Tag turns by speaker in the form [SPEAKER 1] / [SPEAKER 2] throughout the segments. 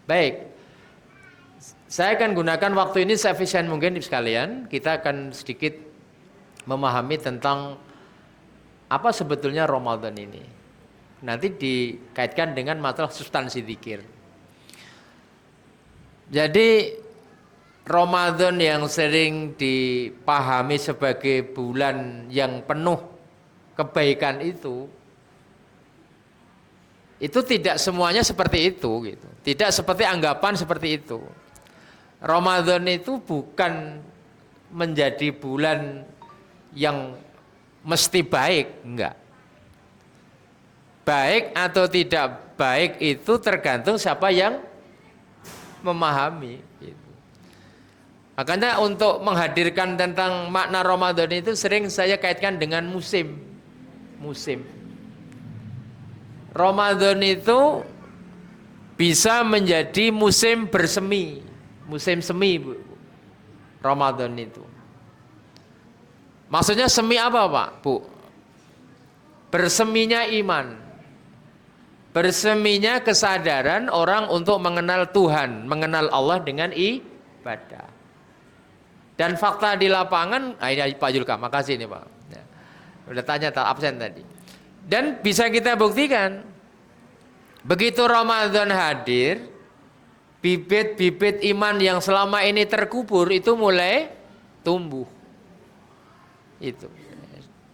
[SPEAKER 1] Baik, saya akan gunakan waktu ini seefisien mungkin sekalian. Kita akan sedikit memahami tentang apa sebetulnya Ramadan ini. Nanti dikaitkan dengan masalah substansi zikir. Jadi Ramadan yang sering dipahami sebagai bulan yang penuh kebaikan itu tidak semuanya seperti itu gitu. Tidak seperti anggapan seperti itu. Ramadan itu bukan menjadi bulan yang mesti baik, enggak. Baik atau tidak baik itu tergantung siapa yang memahami gitu. Makanya untuk menghadirkan tentang makna Ramadan itu sering saya kaitkan dengan musim. Ramadan itu bisa menjadi musim bersemi, musim semi, Bu. Ramadan itu. Maksudnya semi apa, Pak, Bu? Berseminya iman. Berseminya kesadaran orang untuk mengenal Tuhan, mengenal Allah dengan ibadah. Dan fakta di lapangan, ini Pak Julka, makasih nih Pak. Ya, udah tanya absen tadi. Dan bisa kita buktikan, begitu Ramadan hadir, bibit-bibit iman yang selama ini terkubur itu mulai tumbuh. Itu.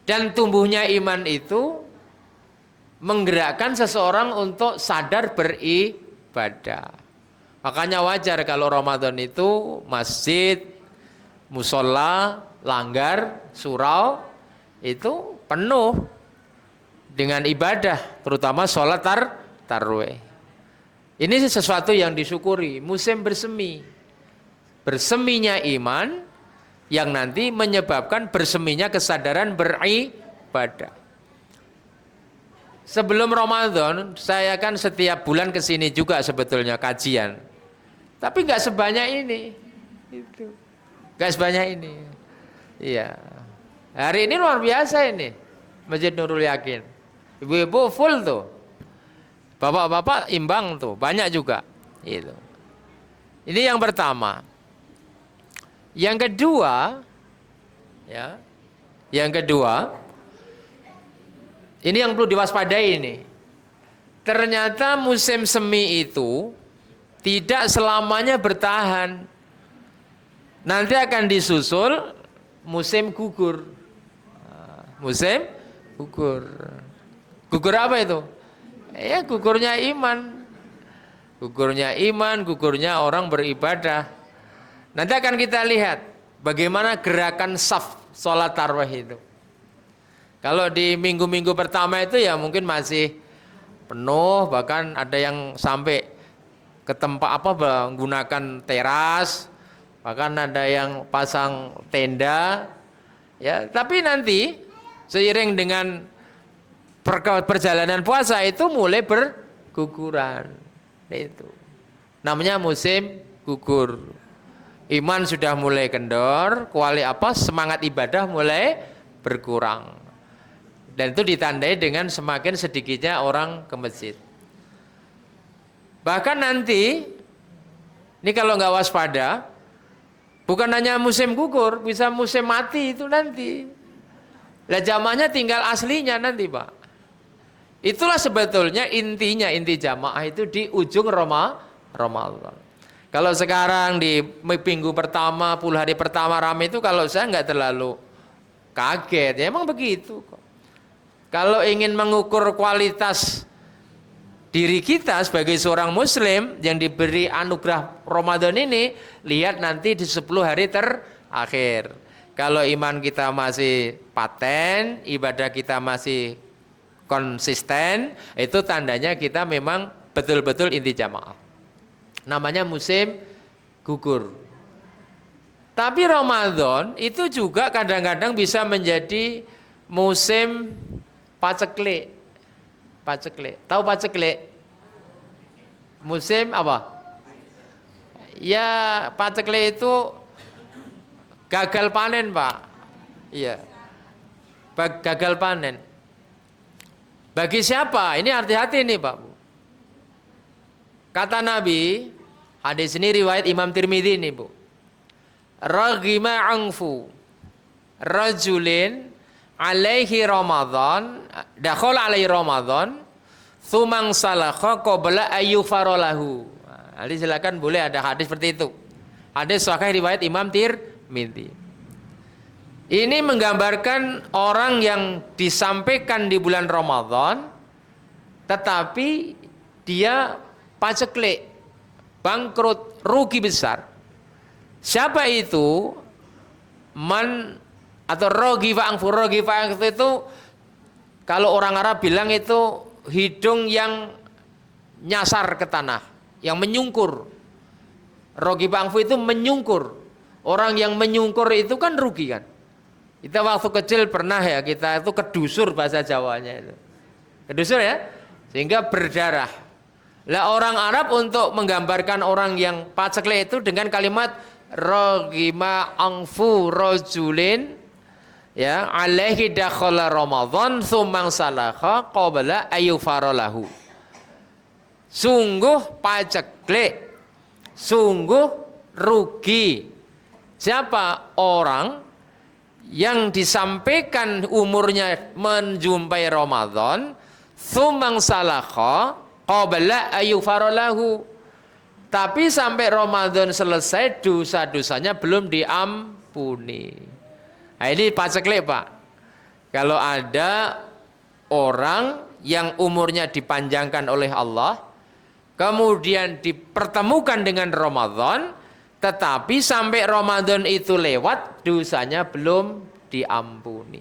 [SPEAKER 1] Dan tumbuhnya iman itu menggerakkan seseorang untuk sadar beribadah. Makanya wajar kalau Ramadan itu masjid, musola, langgar, surau itu penuh dengan ibadah, terutama sholat tarawih. Ini sesuatu yang disyukuri, musim bersemi. Berseminya iman yang nanti menyebabkan berseminya kesadaran beribadah. Sebelum Ramadan, saya kan setiap bulan kesini juga sebetulnya kajian. Tapi nggak sebanyak ini. Itu. Nggak sebanyak ini. Iya. Hari ini luar biasa ini. Masjid Nurul Yakin. Ibu-ibu full tuh. Bapak-bapak imbang tuh, banyak juga. Itu. Ini yang pertama. Yang kedua, ya. Yang kedua, ini yang perlu diwaspadai ini. Ternyata musim semi itu tidak selamanya bertahan. Nanti akan disusul musim gugur. Musim gugur. Gugur apa itu? Ya gugurnya iman. Gugurnya iman, gugurnya orang beribadah. Nanti akan kita lihat bagaimana gerakan saf sholat tarawih itu. Kalau di minggu-minggu pertama itu ya mungkin masih penuh, bahkan ada yang sampai ke tempat menggunakan teras, bahkan ada yang pasang tenda. Ya, tapi nanti seiring dengan perjalanan puasa itu mulai berguguran. Itu namanya musim gugur. Iman sudah mulai kendor, semangat ibadah mulai berkurang. Dan itu ditandai dengan semakin sedikitnya orang ke masjid. Bahkan nanti, ini kalau nggak waspada, bukan hanya musim gugur, bisa musim mati itu nanti. Lah jamaahnya tinggal aslinya nanti, Pak. Itulah sebetulnya inti jamaah itu di ujung Ramadan. Kalau sekarang di minggu pertama, 10 hari pertama ramai itu kalau saya nggak terlalu kaget. Ya emang begitu kok. Kalau ingin mengukur kualitas diri kita sebagai seorang muslim yang diberi anugerah Ramadan ini, lihat nanti di 10 hari terakhir. Kalau iman kita masih paten, ibadah kita masih konsisten, itu tandanya kita memang betul-betul inti jamaah. Namanya musim gugur. Tapi Ramadan itu juga kadang-kadang bisa menjadi musim paceklik. Paceklik. Tahu paceklik? Musim apa? Ya, paceklik itu gagal panen, Pak. Iya. Gagal panen. Bagi siapa? Ini hati-hati nih, Pak. Kata Nabi, Hadis ini riwayat Imam Tirmidzi nih, Bu. Raghima anfu rajulin alaihi Ramadan, dakhala alaihi Ramadan, tsumang salakha qabla ayyufarolahu. Nanti silakan boleh ada hadis seperti itu. Hadis sahih riwayat Imam Tirmidzi. Ini menggambarkan orang yang disampaikan di bulan Ramadan tetapi dia paceklik, bangkrut, rugi besar. Siapa itu? Man atau rogi fa'angfu itu kalau orang Arab bilang itu hidung yang nyasar ke tanah, yang menyungkur. Rogi fa'angfu itu menyungkur. Orang yang menyungkur itu kan rugi kan. Kita waktu kecil pernah ya, kita itu kedusur bahasa Jawanya itu. Kedusur ya, sehingga berdarah. Lah orang Arab untuk menggambarkan orang yang paceklik itu dengan kalimat ragima angfu rajulin ya alaihi dakhala Ramadan tsumang salakha qabla ayyufaralahu. Sungguh paceklik, sungguh rugi. Siapa orang yang disampaikan umurnya menjumpai Ramadan tsumang salakha qabla ayyufaralahu, tapi sampai Ramadan selesai dosa-dosanya belum diampuni. Nah, ini paceklik, Pak. Kalau ada orang yang umurnya dipanjangkan oleh Allah, kemudian dipertemukan dengan Ramadan, tetapi sampai Ramadan itu lewat, dosanya belum diampuni.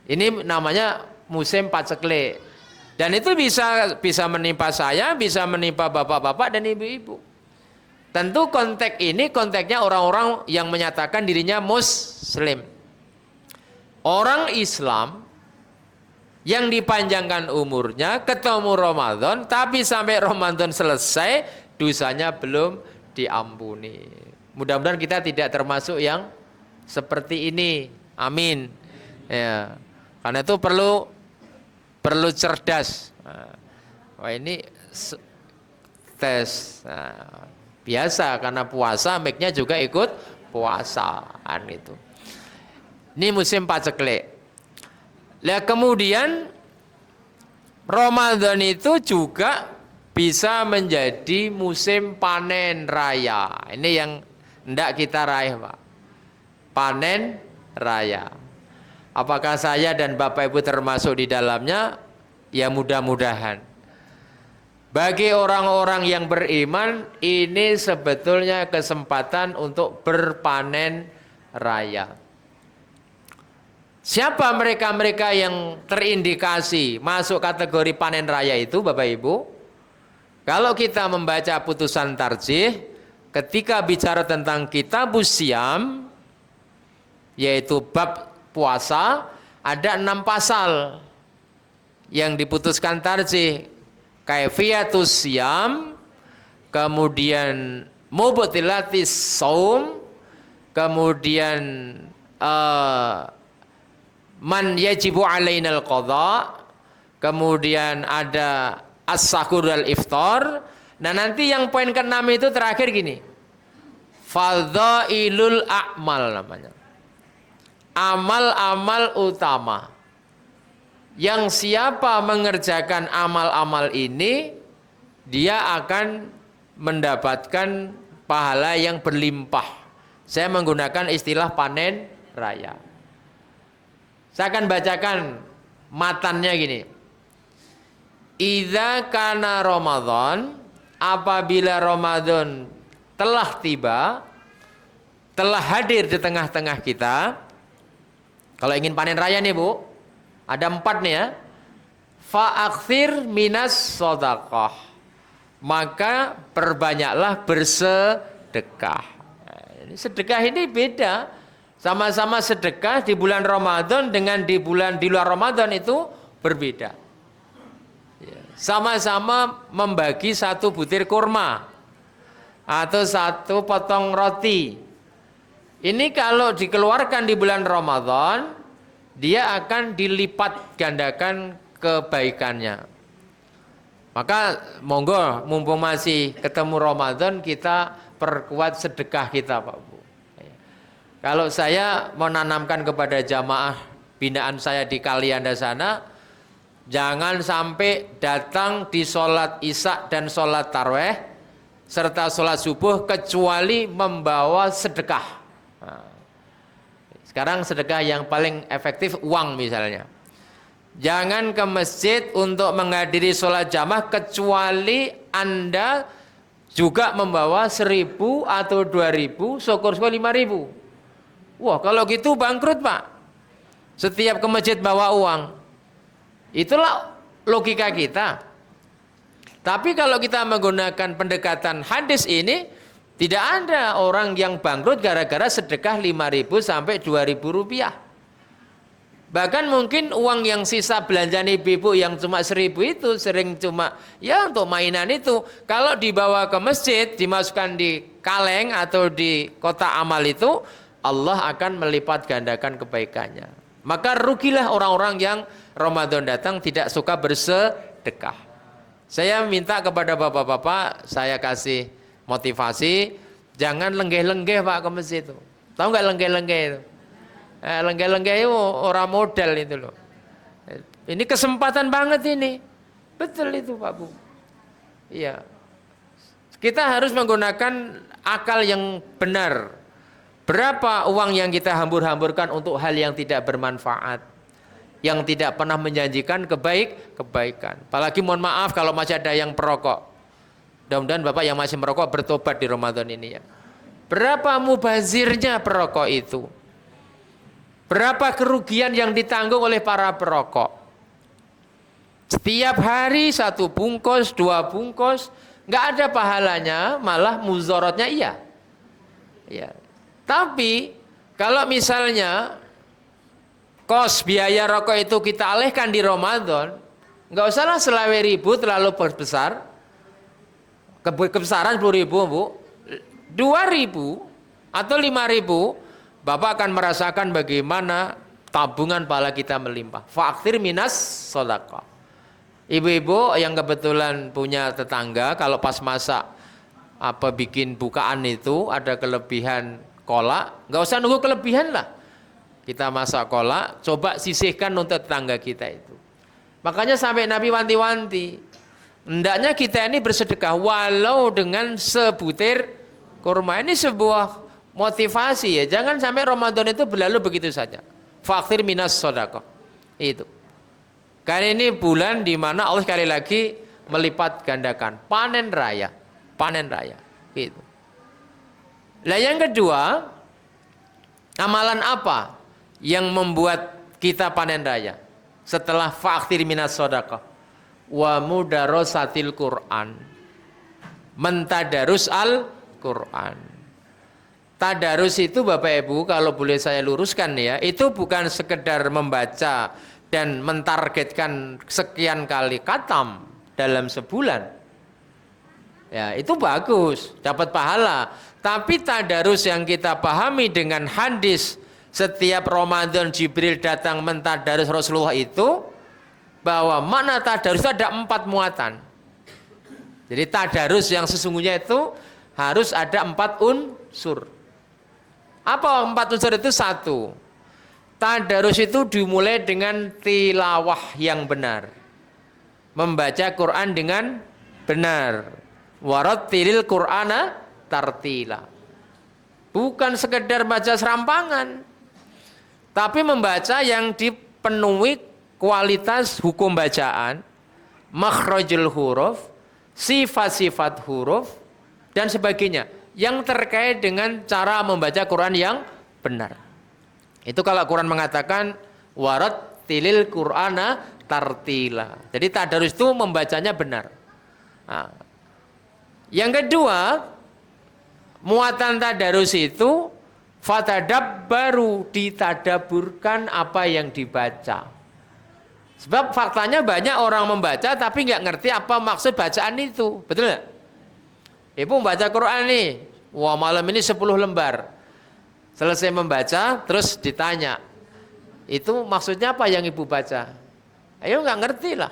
[SPEAKER 1] Ini namanya musim paceklik. Dan itu bisa menimpa saya, bisa menimpa bapak-bapak dan ibu-ibu. Tentu konteks ini konteksnya orang-orang yang menyatakan dirinya Muslim. Orang Islam yang dipanjangkan umurnya ketemu Ramadan, tapi sampai Ramadan selesai dosanya belum diampuni. Mudah-mudahan kita tidak termasuk yang seperti ini. Amin. Ya. Karena itu perlu cerdas. Wah, ini tes. Biasa karena puasa, mic-nya juga ikut puasaan itu. Ini musim paceklik. Lah kemudian Ramadan itu juga bisa menjadi musim panen raya. Ini yang hendak kita raih, Pak. Panen raya. Apakah saya dan Bapak Ibu termasuk di dalamnya? Ya mudah-mudahan. Bagi orang-orang yang beriman, ini sebetulnya kesempatan untuk berpanen raya. Siapa mereka-mereka yang terindikasi masuk kategori panen raya itu, Bapak Ibu? Kalau kita membaca putusan tarjih, ketika bicara tentang kitabus syiyam, yaitu bab puasa, ada 6 pasal yang diputuskan tarjih. Kaifiyatus syiyam, kemudian mubtilatis shaum, kemudian man yajibu alainal qadha, kemudian ada as-sahur wal iftar. Nah, nanti yang poin ke-6 itu terakhir gini. Fadhailul a'mal namanya. Amal-amal utama. Yang siapa mengerjakan amal-amal ini, dia akan mendapatkan pahala yang berlimpah. Saya menggunakan istilah panen raya. Saya akan bacakan matannya gini. Idza kana Ramadan, apabila Ramadan telah tiba, telah hadir di tengah-tengah kita. Kalau ingin panen raya nih, Bu, ada 4 nih ya. Fa'akthir minas shadaqah, maka perbanyaklah bersedekah. Nah, ini sedekah ini beda. Sama-sama sedekah di bulan Ramadan dengan di luar Ramadan itu berbeda. Sama-sama membagi 1 butir kurma atau 1 potong roti. Ini kalau dikeluarkan di bulan Ramadan, dia akan dilipat gandakan kebaikannya. Maka monggo mumpung masih ketemu Ramadan kita perkuat sedekah kita Pak Bu. Kalau saya menanamkan kepada jamaah binaan saya di Kalianda sana, jangan sampai datang di sholat isya dan sholat tarawih serta sholat subuh kecuali membawa sedekah. Nah, sekarang sedekah yang paling efektif uang misalnya. Jangan ke masjid untuk menghadiri sholat jamaah kecuali Anda juga membawa 1.000 atau 2.000, syukur-syukur 5.000. Wah, kalau gitu bangkrut Pak. Setiap ke masjid bawa uang. Itulah logika kita. Tapi kalau kita menggunakan pendekatan hadis ini, tidak ada orang yang bangkrut gara-gara sedekah 5.000 sampai 2.000 rupiah. Bahkan mungkin uang yang sisa belanjaan ibu-ibu yang cuma 1.000 itu sering cuma ya untuk mainan itu. Kalau dibawa ke masjid, dimasukkan di kaleng atau di kotak amal itu, Allah akan melipat gandakan kebaikannya. Maka rugilah orang-orang yang Ramadan datang tidak suka bersedekah. Saya minta kepada bapak-bapak, saya kasih motivasi, jangan lenggeh-lenggeh Pak ke masjid itu. Tahu nggak lenggeh-lenggeh itu? Lenggeh-lenggeh itu orang modal itu loh. Ini kesempatan banget ini. Betul itu Pak Bu. Iya. Kita harus menggunakan akal yang benar. Berapa uang yang kita hambur-hamburkan untuk hal yang tidak bermanfaat, yang tidak pernah menjanjikan kebaikan. Apalagi mohon maaf kalau masih ada yang perokok. Mudah-mudahan Bapak yang masih merokok bertobat di Ramadan ini ya. Berapa mubazirnya perokok itu? Berapa kerugian yang ditanggung oleh para perokok? Setiap hari 1 bungkus, 2 bungkus, nggak ada pahalanya, malah muzorotnya iya. Ya. Tapi kalau misalnya kos biaya rokok itu kita alihkan di Ramadan, nggak usahlah 20.000 terlalu besar. Kebesaran 10.000 Bu, 2.000 atau 5.000. Bapak akan merasakan bagaimana tabungan pahala kita melimpah. Fa'akhir minas shadaqah. Ibu-ibu yang kebetulan punya tetangga, kalau pas masak bikin bukaan itu ada kelebihan kolak, nggak usah nunggu kelebihan lah. Kita masak kolak, coba sisihkan untuk tetangga kita itu. Makanya sampai Nabi wanti-wanti, hendaknya kita ini bersedekah walau dengan sebutir kurma. Ini sebuah motivasi ya, jangan sampai Ramadan itu berlalu begitu saja. Faqir minas shadaqah. Itu. Karena ini bulan di mana Allah sekali lagi melipat gandakan panen raya. Panen raya. Gitu. Nah, yang kedua, amalan apa yang membuat kita panen raya? Setelah faqir minas shadaqah wa mudarasatil Quran. Mentadarus Al-Quran. Tadarus itu Bapak Ibu kalau boleh saya luruskan ya, itu bukan sekedar membaca dan mentargetkan sekian kali khatam dalam sebulan. Ya, itu bagus, dapat pahala. Tapi tadarus yang kita pahami dengan hadis setiap Ramadan Jibril datang mentadarus Rasulullah itu, bahwa makna tadarus itu ada 4 muatan. Jadi tadarus yang sesungguhnya itu harus ada 4 unsur. Apa 4 unsur itu? 1. Tadarus itu dimulai dengan tilawah yang benar. Membaca Quran dengan benar. Warattilil Qur'ana tartila. Bukan sekedar baca serampangan, tapi membaca yang dipenuhi kualitas hukum bacaan, makhrajul huruf, sifat-sifat huruf, dan sebagainya. Yang terkait dengan cara membaca Quran yang benar. Itu kalau Quran mengatakan warattilil Qur'ana tartila. Jadi tadarus itu membacanya benar. Nah, yang kedua, muatan tadarus itu fatadabbaru, ditadaburkan apa yang dibaca. Sebab faktanya banyak orang membaca tapi nggak ngerti apa maksud bacaan itu. Betul nggak? Ibu membaca Quran nih, wah malam ini 10 lembar. Selesai membaca, terus ditanya, itu maksudnya apa yang ibu baca? Ayo nggak ngerti lah.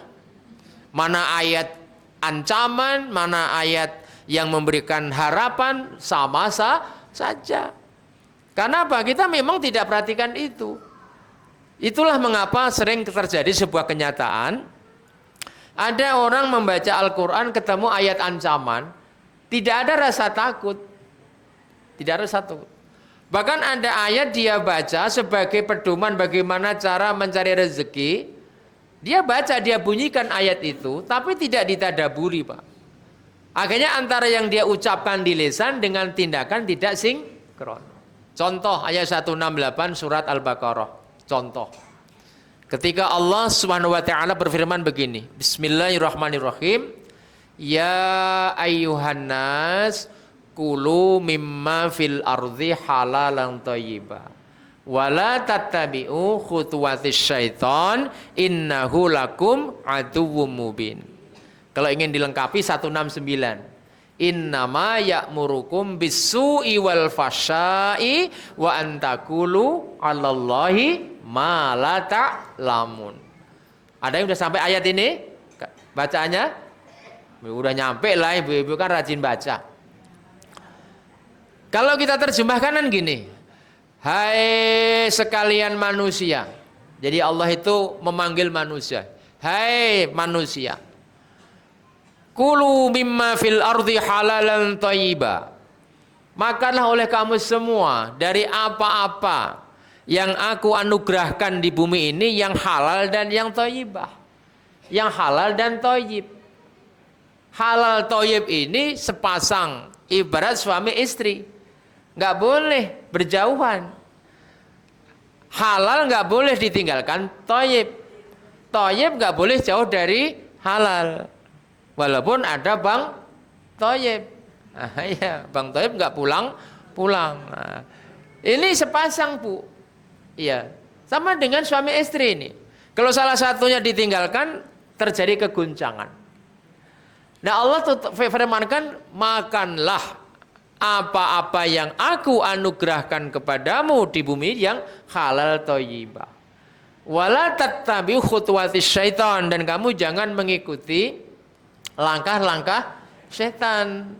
[SPEAKER 1] Mana ayat ancaman, mana ayat yang memberikan harapan, sama saja. Karena apa? Kita memang tidak perhatikan itu. Itulah mengapa sering terjadi sebuah kenyataan. Ada orang membaca Al-Quran ketemu ayat ancaman, tidak ada rasa takut. Tidak ada satu. Bahkan ada ayat dia baca sebagai pedoman bagaimana cara mencari rezeki. Dia baca, dia bunyikan ayat itu, tapi tidak ditadaburi, Pak. Akhirnya antara yang dia ucapkan di lisan dengan tindakan tidak sinkron. Contoh ayat 168 surat Al-Baqarah. Contoh. Ketika Allah Subhanahu wa taala berfirman begini. Bismillahirrahmanirrahim. Ya ayyuhan nas kulu mimma fil ardi halalan thayyiba. Wala tattabi'u khutuwatis syaitan innahu lakum aduwwum mubin. Kalau ingin dilengkapi 169. Innama ya'murukum bis-su'i wal fasya'i wa antakulu 'alallahi ma la ta'lamun. Ada yang sudah sampai ayat ini? Bacaannya? Udah nyampe lah, ibu-ibu kan rajin baca. Kalau kita terjemahkan kan gini. Hai sekalian manusia. Jadi Allah itu memanggil manusia. Hai manusia. Kulu mimma fil ardi halalan thayyiba. Makanlah oleh kamu semua dari apa-apa yang aku anugerahkan di bumi ini yang halal dan yang thayyibah. Yang halal dan thayyib. Halal thayyib ini sepasang ibarat suami istri. Nggak boleh berjauhan. Halal nggak boleh ditinggalkan thayyib. Thayyib nggak boleh jauh dari halal. Walaupun ada Bang Thayyib. Ya, Bang Thayyib nggak pulang. Nah, ini sepasang, Bu. Iya. Sama dengan suami istri ini. Kalau salah satunya ditinggalkan, terjadi keguncangan. Nah, Allah firmankan, makanlah apa-apa yang aku anugerahkan kepadamu di bumi yang halal thayyibah. Wala tattabi'u khutuwatis syaitan, dan kamu jangan mengikuti langkah-langkah setan.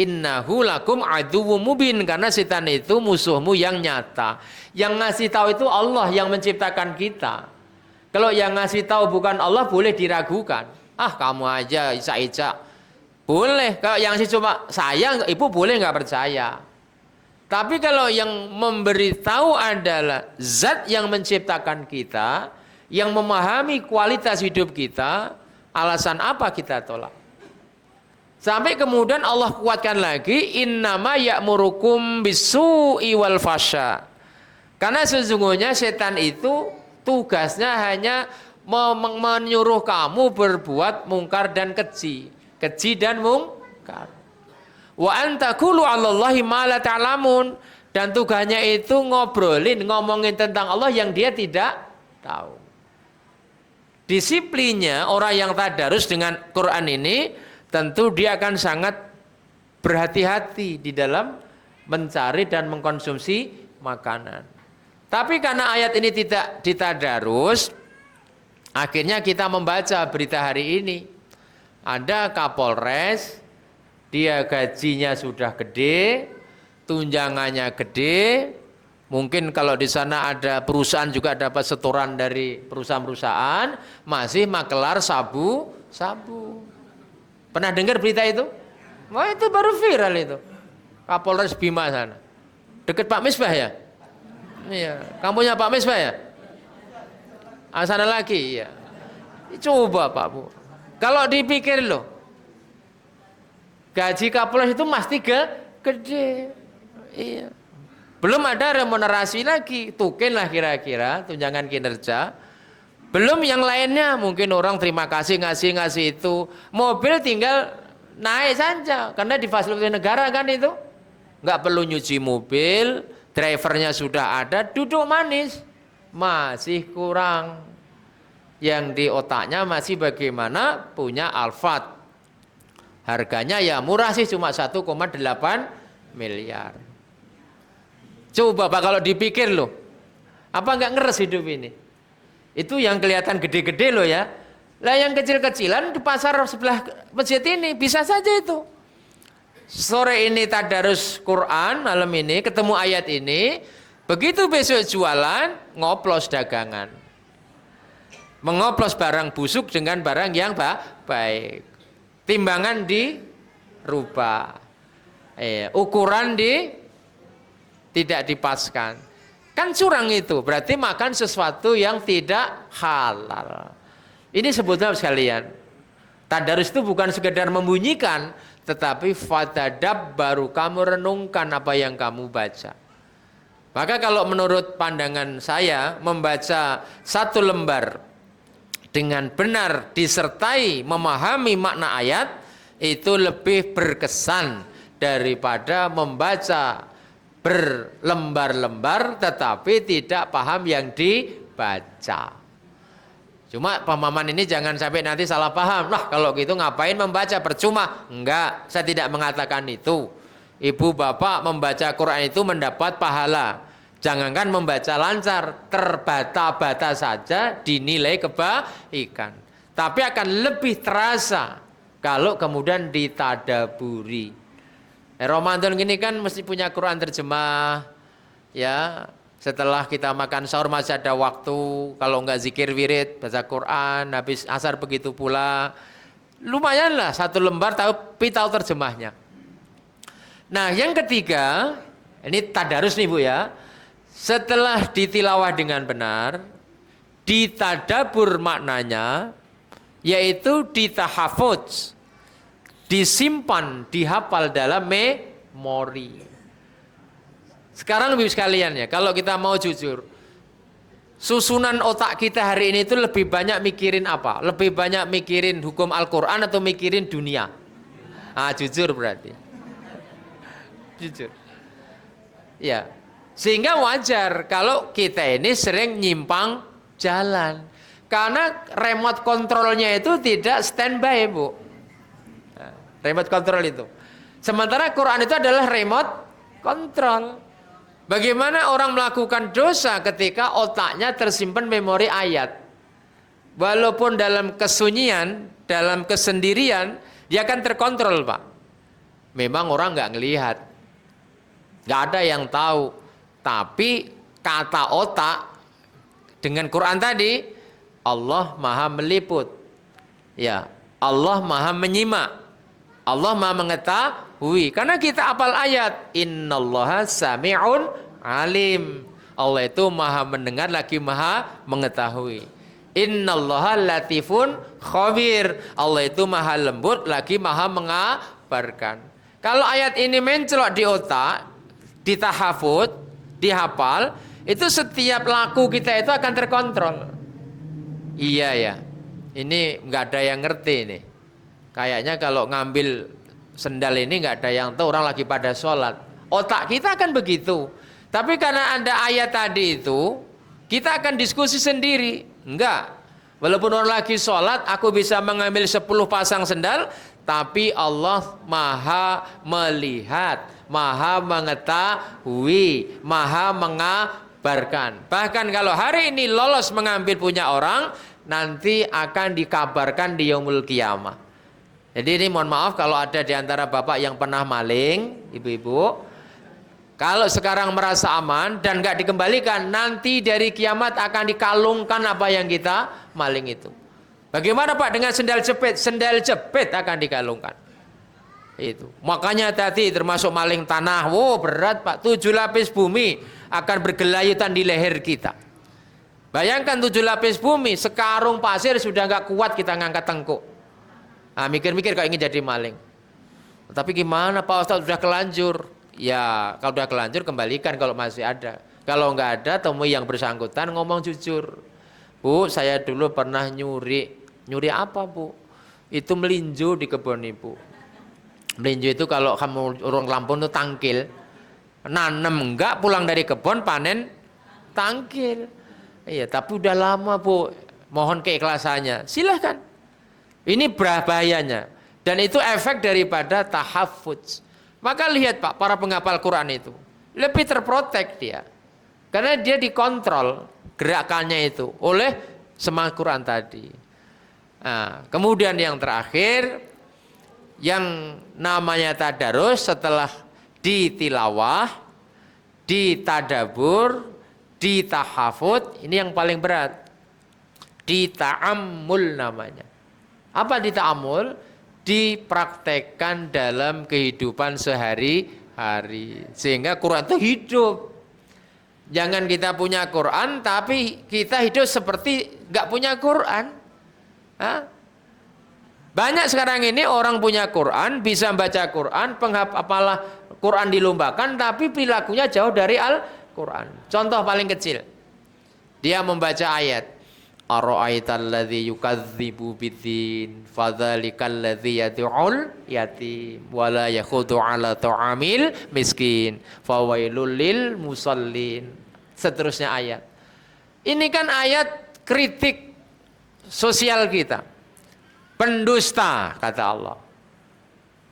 [SPEAKER 1] Innahu lakum aduwwum mubin, karena setan itu musuhmu yang nyata. Yang ngasih tahu itu Allah yang menciptakan kita. Kalau yang ngasih tahu bukan Allah boleh diragukan. Ah, kamu aja Ica-Ica. Boleh. Kalau yang ngasih cuma saya, ibu boleh nggak percaya. Tapi kalau yang memberitahu adalah zat yang menciptakan kita, yang memahami kualitas hidup kita, alasan apa kita tolak? Sampai kemudian Allah kuatkan lagi, innama ya'murukum bis-su'i wal fasya. Karena sesungguhnya setan itu tugasnya hanya menyuruh kamu berbuat mungkar dan keji. Keji dan mungkar. Wa antakulu 'alallahi ma la ta'lamun, dan tugasnya itu ngomongin tentang Allah yang dia tidak tahu. Disiplinnya orang yang tadarus dengan Quran ini, tentu dia akan sangat berhati-hati di dalam mencari dan mengkonsumsi makanan. Tapi karena ayat ini tidak ditadarus, akhirnya kita membaca berita hari ini. Ada Kapolres, dia gajinya sudah gede, tunjangannya gede. Mungkin kalau di sana ada perusahaan juga dapat setoran dari perusahaan-perusahaan, masih makelar sabu-sabu. Pernah dengar berita itu? Wah, itu baru viral itu. Kapolres Bima sana. Dekat Pak Misbah ya? Iya. Kampungnya Pak Misbah ya? Sana lagi, iya. Coba Pak Bu. Kalau dipikir loh, gaji Kapolres itu pasti gede. Iya. Belum ada remunerasi lagi. Tuken lah kira-kira, tunjangan kinerja. Belum yang lainnya, mungkin orang terima kasih ngasih itu. Mobil tinggal naik saja, karena difasilitasi negara kan itu. Nggak perlu nyuci mobil, drivernya sudah ada, duduk manis. Masih kurang. Yang di otaknya masih bagaimana punya Alphard. Harganya ya murah sih, cuma 1,8 miliar. Coba Pak kalau dipikir loh, apa nggak ngeres hidup ini? Itu yang kelihatan gede-gede loh ya. Lah yang kecil-kecilan di pasar sebelah masjid ini bisa saja itu. Sore ini tadarus Quran, malam ini ketemu ayat ini, begitu besok jualan, ngoplos dagangan. Mengoplos barang busuk dengan barang yang baik. Timbangan dirubah. Ukuran tidak dipaskan. Kan curang itu, berarti makan sesuatu yang tidak halal. Ini sebutnya sekalian. Tadarus itu bukan sekedar membunyikan, tetapi fatadab baru kamu renungkan apa yang kamu baca. Maka kalau menurut pandangan saya, membaca satu lembar dengan benar disertai memahami makna ayat itu lebih berkesan daripada membaca berlembar-lembar tetapi tidak paham yang dibaca. Cuma pemahaman ini jangan sampai nanti salah paham. Nah kalau gitu ngapain membaca, percuma. Enggak, saya tidak mengatakan itu. Ibu bapak membaca Quran itu mendapat pahala. Jangankan membaca lancar, terbata-bata saja dinilai kebaikan. Tapi akan lebih terasa kalau kemudian ditadaburi. Ramadan gini kan mesti punya Quran terjemah, ya. Setelah kita makan sahur masih ada waktu, kalau enggak zikir wirid, baca Quran, habis asar begitu pula. Lumayanlah satu lembar tapi tahu terjemahnya. Nah, yang ketiga, ini tadarus nih Bu ya. Setelah ditilawah dengan benar, ditadabur maknanya, yaitu ditahafudz, disimpan, dihafal dalam memori. Sekarang lebih sekalian ya, kalau kita mau jujur, susunan otak kita hari ini itu lebih banyak mikirin apa? Lebih banyak mikirin hukum Al-Quran atau mikirin dunia? Ah, jujur berarti. Jujur. Ya, sehingga wajar kalau kita ini sering nyimpang jalan. Karena remote kontrolnya itu tidak standby, Bu. Nah, remote control itu. Sementara Quran itu adalah remote control. Bagaimana orang melakukan dosa ketika otaknya tersimpan memori ayat? Walaupun dalam kesunyian, dalam kesendirian, dia akan terkontrol, Pak. Memang orang nggak ngelihat, nggak ada yang tahu. Tapi kata otak dengan Quran tadi, Allah Maha meliput, ya, Allah Maha menyimak, Allah Maha mengetahui. Karena kita hafal ayat, Innallaha sami'un alim. Allah itu Maha mendengar lagi Maha mengetahui. Innallaha latifun khabir. Allah itu Maha lembut lagi Maha mengabarkan. Kalau ayat ini mencelok di otak, ditahafud, dihafal, itu setiap laku kita itu akan terkontrol. Iya ya, ini nggak ada yang ngerti nih. Kayaknya kalau ngambil sendal ini nggak ada yang tahu, orang lagi pada sholat. Otak kita akan begitu. Tapi karena ada ayat tadi itu, kita akan diskusi sendiri. Enggak. Walaupun orang lagi sholat, aku bisa mengambil 10 pasang sendal, tapi Allah Maha melihat, Maha mengetahui, Maha mengabarkan. Bahkan kalau hari ini lolos mengambil punya orang, nanti akan dikabarkan di yaumul qiyamah. Jadi ini mohon maaf kalau ada di antara bapak yang pernah maling, ibu-ibu, kalau sekarang merasa aman dan nggak dikembalikan, nanti dari kiamat akan dikalungkan apa yang kita maling itu. Bagaimana Pak dengan sendal jepit? Sendal jepit akan dikalungkan. Itu. Makanya tadi termasuk maling tanah, wow berat Pak, 7 lapis bumi akan bergelayutan di leher kita. Bayangkan 7 lapis bumi, sekarung pasir sudah nggak kuat kita ngangkat tengkuk. Nah, mikir-mikir kalau ingin jadi maling. Tapi gimana Pak Ustadz, sudah kelanjur? Ya kalau sudah kelanjur kembalikan kalau masih ada. Kalau nggak ada temui yang bersangkutan, ngomong jujur. Bu, saya dulu pernah nyuri. Nyuri apa Bu? Itu melinjo di kebun Ibu. Melinjo itu kalau kamu orang Lampung itu tangkil. Nanem enggak, pulang dari kebun panen tangkil. Iya, tapi udah lama Bu. Mohon keikhlasannya. Silahkan. Ini bahayanya. Dan itu efek daripada tahafudz. Maka lihat Pak, para penghafal Quran itu lebih terprotek dia. Karena dia dikontrol gerakannya itu oleh semangat Quran tadi. Nah, kemudian yang terakhir, yang namanya tadarus setelah ditilawah, ditadabur, ditahafud, ini yang paling berat. Dita'ammul namanya. Apa dita'ammul? Dipraktekkan dalam kehidupan sehari-hari. Sehingga Quran itu hidup. Jangan kita punya Quran tapi kita hidup seperti nggak punya Quran. Hah? Banyak sekarang ini orang punya Quran, bisa baca Quran, apalah Quran dilombakan, tapi perilakunya jauh dari Al-Quran. Contoh paling kecil, dia membaca ayat, ara'aital ladzi yukadzibu biddin, fadzalikal ladzi yad'ul yatim, wala yakhudu ala ta'amil miskin, fawailul lil musallin. Seterusnya ayat. Ini kan ayat kritik sosial kita. Pendusta, kata Allah.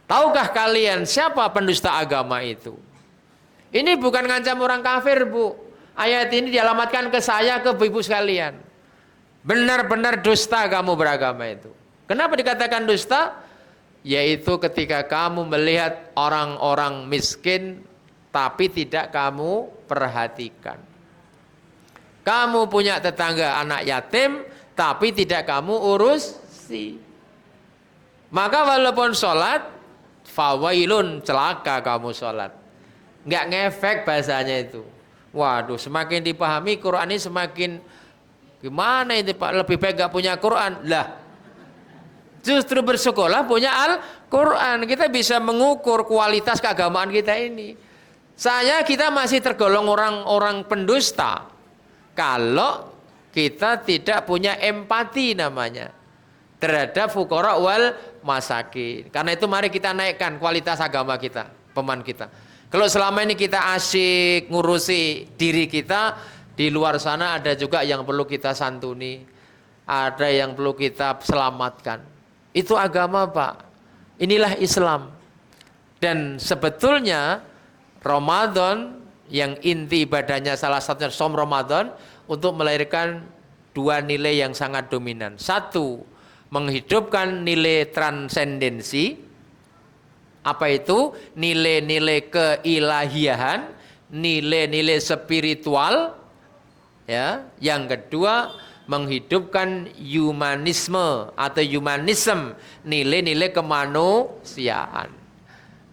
[SPEAKER 1] Tahukah kalian siapa pendusta agama itu? Ini bukan ngancam orang kafir, Bu. Ayat ini dialamatkan ke saya, ke ibu sekalian. Benar-benar dusta kamu beragama itu. Kenapa dikatakan dusta? Yaitu ketika kamu melihat orang-orang miskin tapi tidak kamu perhatikan. Kamu punya tetangga anak yatim tapi tidak kamu urusi. Maka walaupun sholat, fawailun, celaka kamu sholat. Nggak ngefek bahasanya itu. Waduh, semakin dipahami Quran ini semakin gimana ini Pak, lebih baik nggak punya Quran. Lah, justru bersekolah punya Al-Quran. Kita bisa mengukur kualitas keagamaan kita ini. Kita masih tergolong orang-orang pendusta kalau kita tidak punya empati namanya terhadap fuqara wal masakin. Karena itu mari kita naikkan kualitas agama kita, peman kita. Kalau selama ini kita asyik ngurusi diri kita, di luar sana ada juga yang perlu kita santuni, ada yang perlu kita selamatkan. Itu agama, Pak. Inilah Islam. Dan sebetulnya Ramadan yang inti ibadahnya salah satunya Shom Ramadan untuk melahirkan dua nilai yang sangat dominan. Satu, menghidupkan nilai transendensi. Apa itu? Nilai-nilai keilahian, nilai-nilai spiritual. Ya, yang kedua, menghidupkan humanisme atau humanism, nilai-nilai kemanusiaan.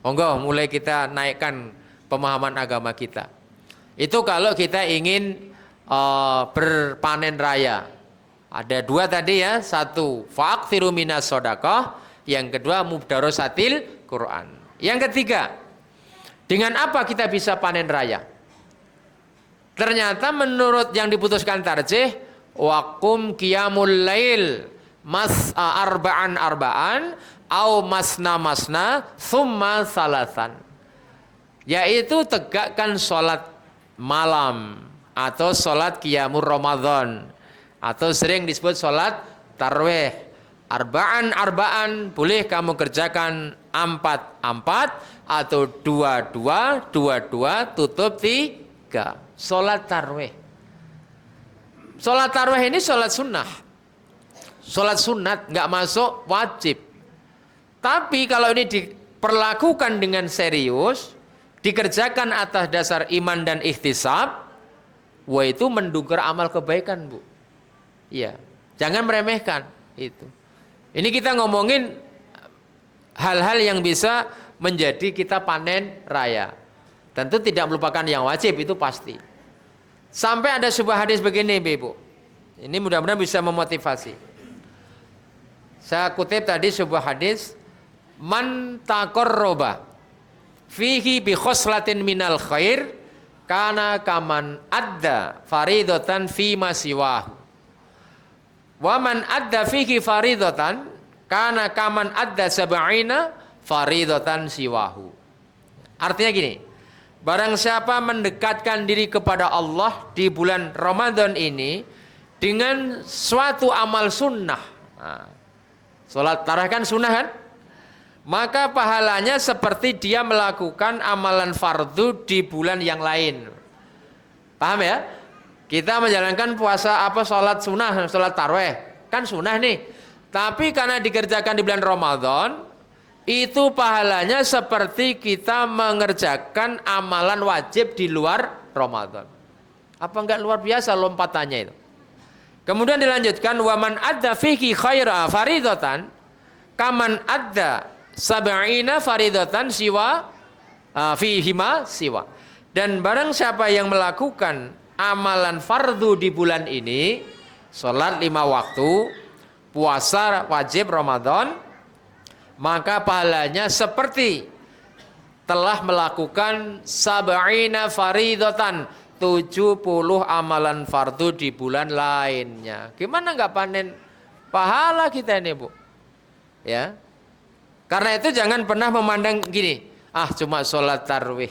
[SPEAKER 1] Monggo mulai kita naikkan pemahaman agama kita. Itu kalau kita ingin berpanen raya. Ada dua tadi ya, satu fa'akthiru minas shadaqah, yang kedua mubdarasatil Quran. Yang ketiga, dengan apa kita bisa panen raya? Ternyata menurut yang diputuskan tarjih, waqum qiyamul lail arba'an au masna thumma salasan. Yaitu tegakkan sholat malam atau sholat qiyamul Ramadan, atau sering disebut sholat tarwih. Arba'an boleh kamu kerjakan 4 atau 2 tutup 3. Sholat tarwih. Sholat tarwih ini sholat sunnah. Sholat sunat, nggak masuk wajib. Tapi kalau ini diperlakukan dengan serius, dikerjakan atas dasar iman dan ihtisab, wah itu mendukung amal kebaikan, Bu. Iya, jangan meremehkan itu. Ini kita ngomongin hal-hal yang bisa menjadi kita panen raya. Tentu tidak melupakan yang wajib, itu pasti. Sampai ada sebuah hadis begini, Ibu. Ini mudah-mudahan bisa memotivasi. Saya kutip tadi sebuah hadis, man taqarraba fihi bi khoslatin minal khair kana kaman adda faridatan fi ma siwahu. Wa man adda fihi faridatan kana kaman adda sab'ina faridatan siwahu. Artinya gini, barang siapa mendekatkan diri kepada Allah di bulan Ramadan ini dengan suatu amal sunnah. Nah, sholat tarawih kan sunnah kan? Maka pahalanya seperti dia melakukan amalan fardu di bulan yang lain. Paham ya? Kita menjalankan puasa sholat sunnah, sholat tarawih kan sunnah nih. Tapi karena dikerjakan di bulan Ramadan, itu pahalanya seperti kita mengerjakan amalan wajib di luar Ramadan. Apa enggak luar biasa lompatannya itu? Kemudian dilanjutkan waman adda fihi khaira faridatan kaman adda sab'ina faridatan siwa fihima siwa. Dan barang siapa yang melakukan amalan fardu di bulan ini, sholat 5 waktu, puasa wajib Ramadan, maka pahalanya seperti telah melakukan sab'ina faridatan, 70 amalan fardu di bulan lainnya. Gimana nggak panen pahala kita ini, Bu? Ya. Karena itu jangan pernah memandang gini, cuma sholat tarawih,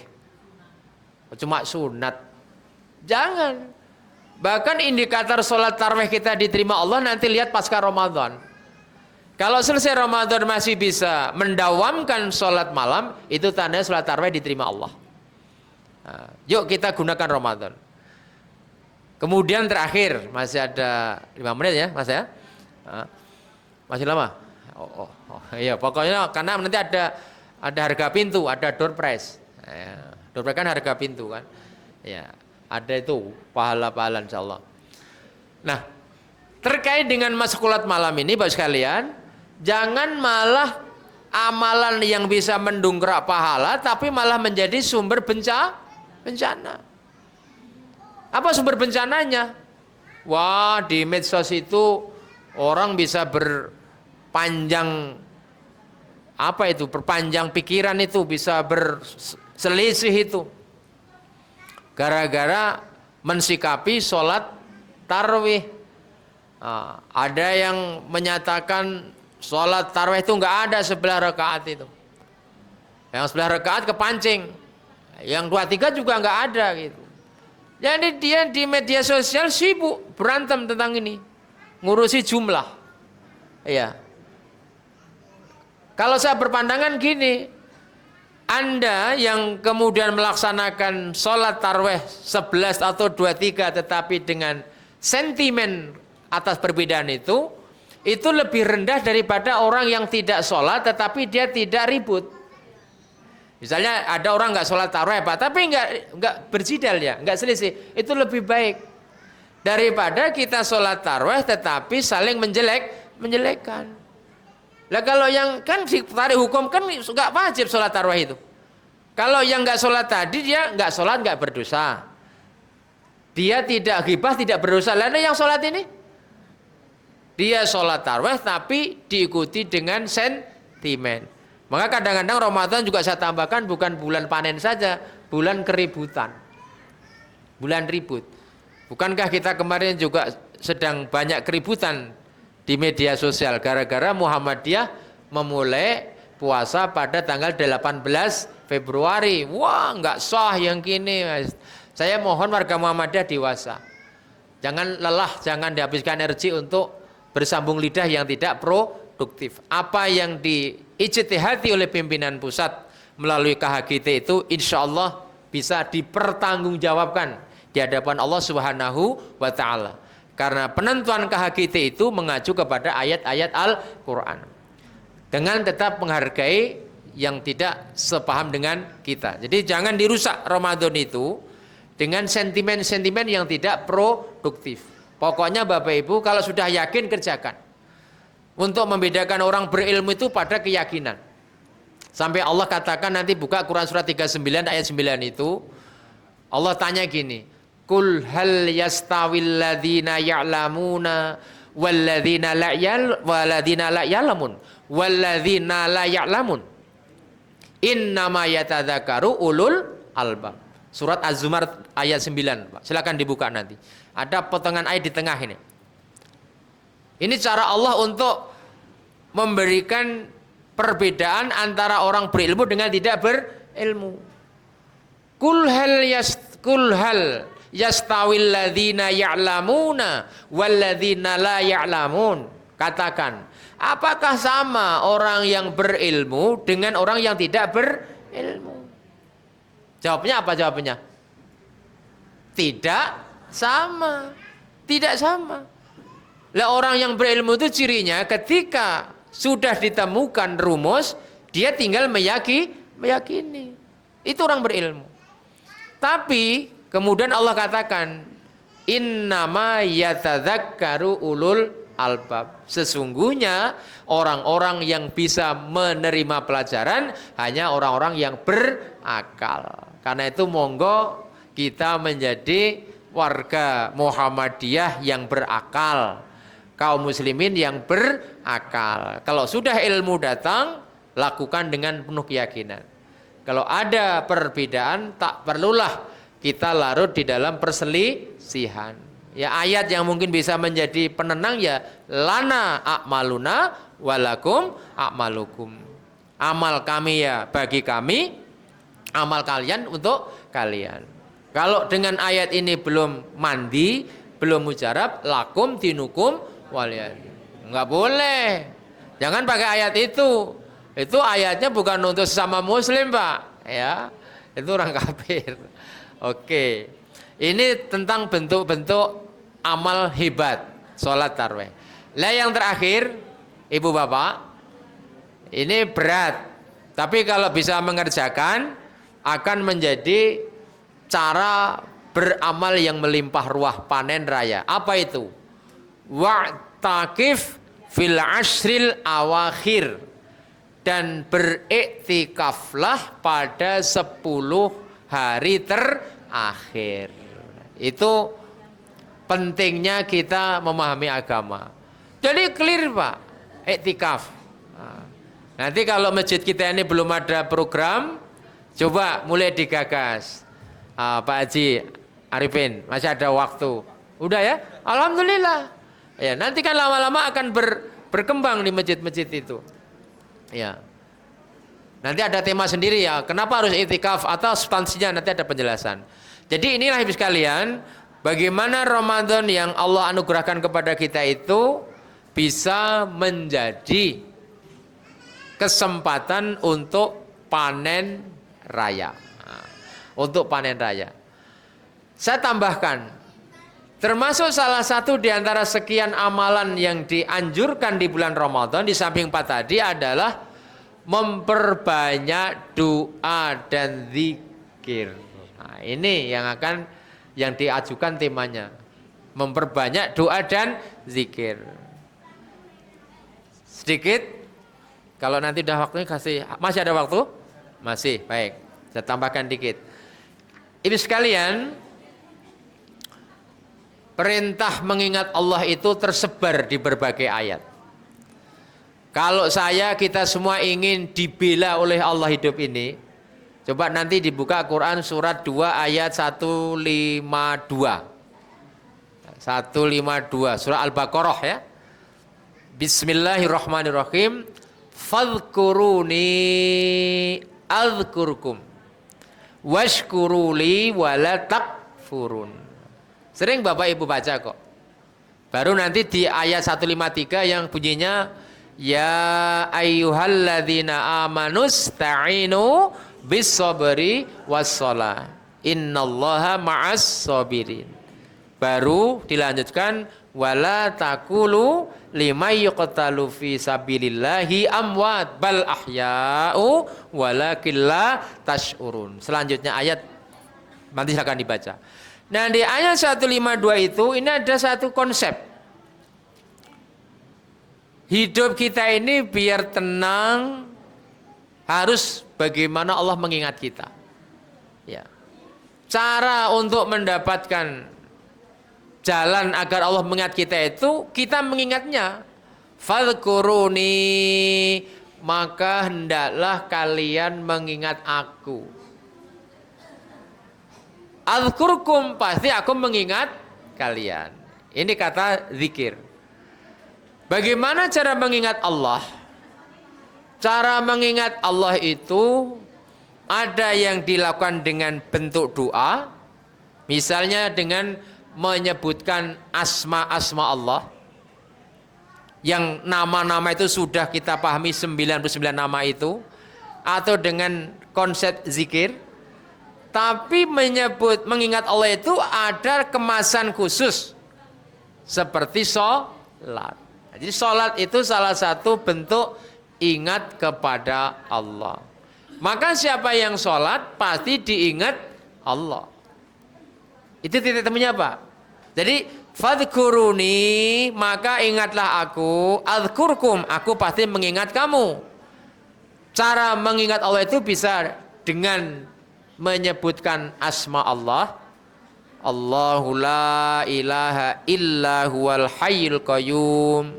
[SPEAKER 1] cuma sunat. Jangan. Bahkan indikator sholat tarawih kita diterima Allah nanti lihat pasca Ramadan. Kalau selesai Ramadan masih bisa mendawamkan sholat malam, itu tanda sholat tarawih diterima Allah. Nah, yuk kita gunakan Ramadan. Kemudian terakhir, masih ada 5 menit ya Mas ya. Nah, masih lama? Iya, pokoknya karena nanti ada harga pintu, ada door prize. Ya, door prize kan harga pintu kan. Ya, ada itu pahala-pahala insyaallah. Nah, terkait dengan maskulat malam ini Bapak sekalian, jangan malah amalan yang bisa mendongkrak pahala tapi malah menjadi sumber bencana. Apa sumber bencananya? Wah, di medsos itu orang bisa berpanjang pikiran itu, bisa berselisih itu. Gara-gara mensikapi sholat tarawih. Nah, ada yang menyatakan sholat tarawih itu nggak ada 11 rakaat itu. Yang 11 rakaat kepancing. Yang 2-3 juga nggak ada gitu. Jadi dia di media sosial sibuk berantem tentang ini, ngurusi jumlah. Iya. Kalau saya berpandangan gini, Anda yang kemudian melaksanakan sholat tarawih 11 atau 23 tetapi dengan sentimen atas perbedaan itu lebih rendah daripada orang yang tidak sholat tetapi dia tidak ribut. Misalnya ada orang nggak sholat tarawih tapi nggak berjidal ya, nggak selisih, itu lebih baik daripada kita sholat tarawih tetapi saling menjelekkan. Lah kalau yang kan di tarik hukum kan nggak wajib sholat tarawih itu. Kalau yang nggak sholat tadi dia nggak sholat nggak berdosa, dia tidak ghibah tidak berdosa. Lalu yang sholat ini dia sholat tarawih tapi diikuti dengan sentimen. Maka kadang-kadang Ramadan juga saya tambahkan bukan bulan panen saja, bulan keributan, bulan ribut. Bukankah kita kemarin juga sedang banyak keributan di media sosial gara-gara Muhammadiyah memulai puasa pada tanggal 18 Februari. Wah, nggak sah yang gini. Saya mohon warga Muhammadiyah dewasa. Jangan lelah, jangan dihabiskan energi untuk bersambung lidah yang tidak produktif. Apa yang diijtihadi oleh pimpinan pusat melalui KHGT itu insya Allah bisa dipertanggungjawabkan di hadapan Allah Subhanahu wa Ta'ala. Karena penentuan KHGT itu mengacu kepada ayat-ayat Al-Quran. Dengan tetap menghargai yang tidak sepaham dengan kita. Jadi jangan dirusak Ramadan itu dengan sentimen-sentimen yang tidak produktif. Pokoknya Bapak Ibu kalau sudah yakin kerjakan. Untuk membedakan orang berilmu itu pada keyakinan. Sampai Allah katakan nanti buka Quran surat 39 ayat 9 itu. Allah tanya gini. Qul hal yastawil ladzina ya'lamuna walladzina la ya'lamun walladzina la ya'lamun. Innama yatadzakaru ulul albab. Surat Az-Zumar ayat 9, Pak. Silakan dibuka nanti. Ada potongan ayat di tengah ini. Ini cara Allah untuk memberikan perbedaan antara orang berilmu dengan tidak berilmu. Qul hal yastawil ladzina ya'lamuna wal ladzina la ya'lamun. Katakan, apakah sama orang yang berilmu dengan orang yang tidak berilmu? Jawabnya apa jawabannya? Tidak sama. Tidak sama. Lah orang yang berilmu itu cirinya ketika sudah ditemukan rumus, dia tinggal meyakini. Itu orang berilmu. Tapi kemudian Allah katakan, innama yatadzakkaru ulul albab. Sesungguhnya orang-orang yang bisa menerima pelajaran hanya orang-orang yang berakal. Karena itu monggo kita menjadi warga Muhammadiyah yang berakal, kaum muslimin yang berakal. Kalau sudah ilmu datang, lakukan dengan penuh keyakinan. Kalau ada perbedaan, tak perlulah kita larut di dalam perselisihan. Ya, ayat yang mungkin bisa menjadi penenang ya, lana a'maluna walakum a'malukum. Amal kami ya bagi kami, amal kalian untuk kalian. Kalau dengan ayat ini belum mandi, belum mujarab, lakum dinukum waliyadi. Enggak boleh. Jangan pakai ayat itu. Itu ayatnya bukan untuk sesama muslim, Pak. Ya, itu orang kafir. Oke. Ini tentang bentuk-bentuk amal hebat sholat tarawih. Lah yang terakhir, Ibu Bapak, ini berat. Tapi kalau bisa mengerjakan akan menjadi cara beramal yang melimpah ruah panen raya. Apa itu? Wa'takif fil ashril awakhir. Dan beriktikaflah pada 10 hari terakhir. Itu pentingnya kita memahami agama. Jadi clear, Pak, iktikaf. Nanti kalau masjid kita ini belum ada program, coba mulai digagas. Pak Haji Arifin, masih ada waktu. Udah ya? Alhamdulillah. Ya, nanti kan lama-lama akan berkembang di masjid-masjid itu. Ya. Nanti ada tema sendiri ya. Kenapa harus iktikaf atau substansinya nanti ada penjelasan. Jadi inilah ibu sekalian, bagaimana Ramadan yang Allah anugerahkan kepada kita itu bisa menjadi kesempatan untuk panen raya. Untuk panen raya. Saya tambahkan, termasuk salah satu di antara sekian amalan yang dianjurkan di bulan Ramadan di samping 4 tadi adalah memperbanyak doa dan zikir. Nah, ini yang diajukan temanya. Memperbanyak doa dan zikir. Sedikit, kalau nanti udah waktunya masih ada waktu? Masih, baik. Saya tambahkan dikit. Ibu sekalian, perintah mengingat Allah itu tersebar di berbagai ayat. Kalau kita semua ingin dibela oleh Allah hidup ini, coba nanti dibuka Quran surat 2 ayat 152. 152 surah Al-Baqarah ya. Bismillahirrahmanirrahim. Fadhkuruni adzkurkum washkuruli wala takfurun. Sering Bapak Ibu baca kok. Baru nanti di ayat 153 yang bunyinya ya ayyuhalladzina amanusta'inu bis-sabri was-shalah. Innallaha ma'as sabirin. Baru dilanjutkan wala taqulu limay yuqtalu fi sabilillahi amwat bal ahya'u walakin la tash'urun. Selanjutnya ayat nanti silakan dibaca. Nah, di ayat 152 itu ini ada satu konsep. Hidup kita ini biar tenang harus bagaimana Allah mengingat kita. Ya. Cara untuk mendapatkan jalan agar Allah mengingat kita itu kita mengingatnya. Fadhkuruni, maka hendaklah kalian mengingat aku. Adzkurkum, pasti aku mengingat kalian. Ini kata zikir. Bagaimana cara mengingat Allah? Cara mengingat Allah itu ada yang dilakukan dengan bentuk doa, misalnya dengan menyebutkan asma-asma Allah yang nama-nama itu sudah kita pahami 99 nama itu, atau dengan konsep zikir. Tapi mengingat Allah itu ada kemasan khusus seperti Jadi sholat itu salah satu bentuk ingat kepada Allah. Maka siapa yang sholat pasti diingat Allah. Itu titik temunya apa? Jadi fadhkuruni, maka ingatlah aku, adzkurkum, aku pasti mengingat kamu. Cara mengingat Allah itu bisa dengan menyebutkan asma Allah. Allahu la ilaha illa huwal hayyul qayyum.